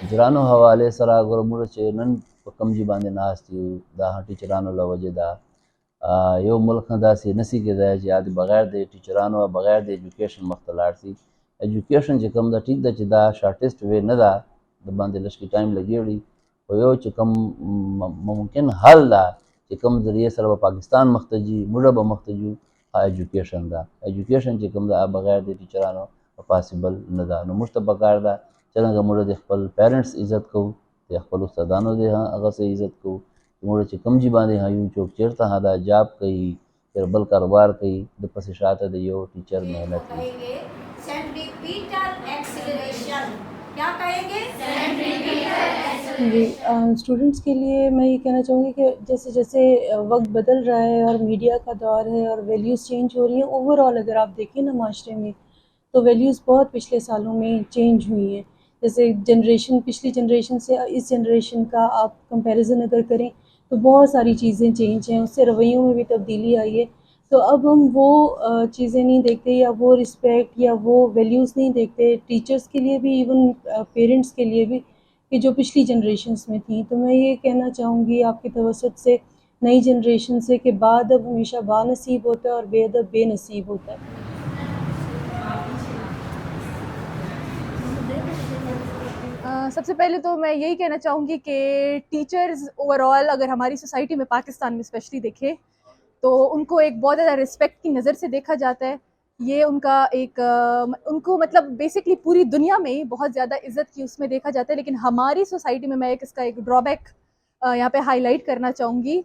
टीचरानो हवाले सरा गुरमुड़ चे नन कमजी बांधे नास्ती दा टीचरानो ला वजह दा यो मुल्क दासी नसी के दा जे आदि बगैर दे टीचरानो बगैर दे एजुकेशन मख्तलारसी एजुकेशन जे कम दा ठीक दा चे दा शॉर्टेस्ट वे न दा द बांधे लश्की टाइम लगी वड़ी यो चे कम मुमकिन हल दा चे कम जरिए सर पाकिस्तान मख्तजी मुड़ा ब मख्तजू एजुकेशन दा एजुकेशन चे कम दा बगैर दे टीचरानो पॉसिबल न दा नो मुश्तबकार दा चलंगा मुड़ा दे खपल पेरेंट्स इज्जत को ते खपल उस्तादानो दे हाँ अगर से इज्जत को मुड़ा चे कमजी बांधे हाँ यूं चौक चेरता हाँ दा जॉब कई फिर बल कारोबार कई द पसे शात दे यो टीचर मेहनत की सेंट्रीपिटल एक्सीलरेशन क्या कहेंगे? जी स्टूडेंट्स के लिए मैं ये कहना चाहूँगी कि जैसे जैसे वक्त बदल रहा है और मीडिया का दौर है और वैल्यूज़ चेंज हो रही हैं ओवरऑल अगर आप देखें ना माशरे में तो वैल्यूज़ बहुत पिछले सालों में चेंज हुई हैं। जैसे जनरेशन पिछली जनरेशन से इस जनरेशन का आप कंपैरिजन अगर करें तो बहुत सारी चीज़ें चेंज हैं, उससे रवैयों में भी तब्दीली आई है। तो अब हम वो चीज़ें नहीं देखते या वो रिस्पेक्ट या वो वैल्यूज़ नहीं देखते टीचर्स के लिए भी, इवन पेरेंट्स के लिए भी, कि जो पिछली जनरेशन्स में थी। तो मैं ये कहना चाहूँगी आपकी तवसत से नई जनरेशन से कि बाअदब हमेशा बानसीब होता है और बेअदब बेनसीब होता है। सबसे पहले तो मैं यही कहना चाहूँगी कि टीचर्स ओवरऑल अगर हमारी सोसाइटी में पाकिस्तान में स्पेशली देखें तो उनको एक बहुत ज़्यादा रिस्पेक्ट की नज़र से देखा जाता है। ये उनका एक उनको मतलब बेसिकली पूरी दुनिया में ही बहुत ज़्यादा इज़्ज़त की उसमें देखा जाता है, लेकिन हमारी सोसाइटी में मैं इसका एक ड्रॉबैक यहाँ पे हाईलाइट करना चाहूँगी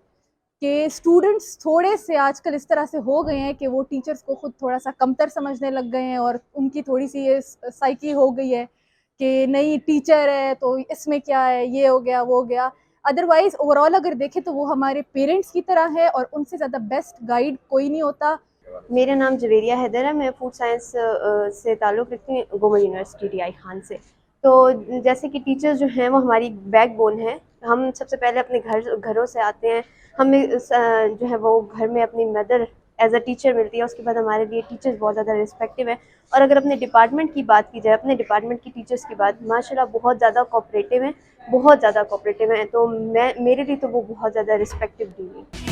कि स्टूडेंट्स थोड़े से आजकल इस तरह से हो गए हैं कि वो टीचर्स को खुद थोड़ा सा कमतर समझने लग गए हैं और उनकी थोड़ी सी ये साइकी हो गई है कि नहीं टीचर है तो इसमें क्या है, ये हो गया वो हो गया। अदरवाइज ओवरऑल अगर देखें तो वो हमारे पेरेंट्स की तरह है और उनसे ज़्यादा बेस्ट गाइड कोई नहीं होता। मेरा नाम जवेरिया हैदर है, मैं फूड साइंस से ताल्लुक़ रखती हूँ गवर्नमेंट यूनिवर्सिटी DI खान से। तो जैसे कि टीचर्स जो हैं वो हमारी बैकबोन है। हम सबसे पहले अपने घरों से आते हैं, हमें जो है वो घर में अपनी मदर एज अ टीचर मिलती है, उसके बाद हमारे लिए टीचर्स बहुत ज़्यादा रिस्पेक्टिव है। और अगर अपने डिपार्टमेंट की बात की जाए, अपने डिपार्टमेंट की टीचर्स की बात, माशाल्लाह बहुत ज़्यादा कोऑपरेटिव हैं, बहुत ज़्यादा कोऑपरेटिव हैं। तो मेरे लिए तो वो बहुत ज़्यादा रिस्पेक्टिव दी हुई।